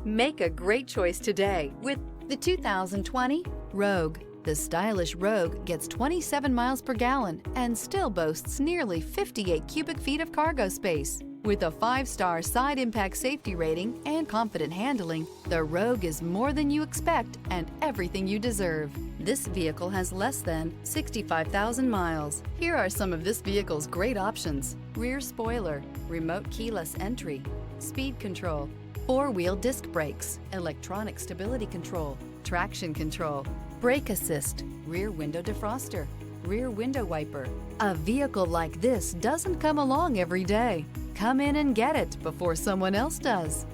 Make a great choice today with the 2020 Rogue. The stylish Rogue gets 27 miles per gallon and still boasts nearly 58 cubic feet of cargo space. With a 5-star side impact safety rating and confident handling, the Rogue is more than you expect and everything you deserve. This vehicle has less than 65,000 miles. Here are some of this vehicle's great options: rear spoiler, remote keyless entry, speed control, 4-wheel disc brakes, electronic stability control, traction control, brake assist, rear window defroster, rear window wiper. A vehicle like this doesn't come along every day. Come in and get it before someone else does.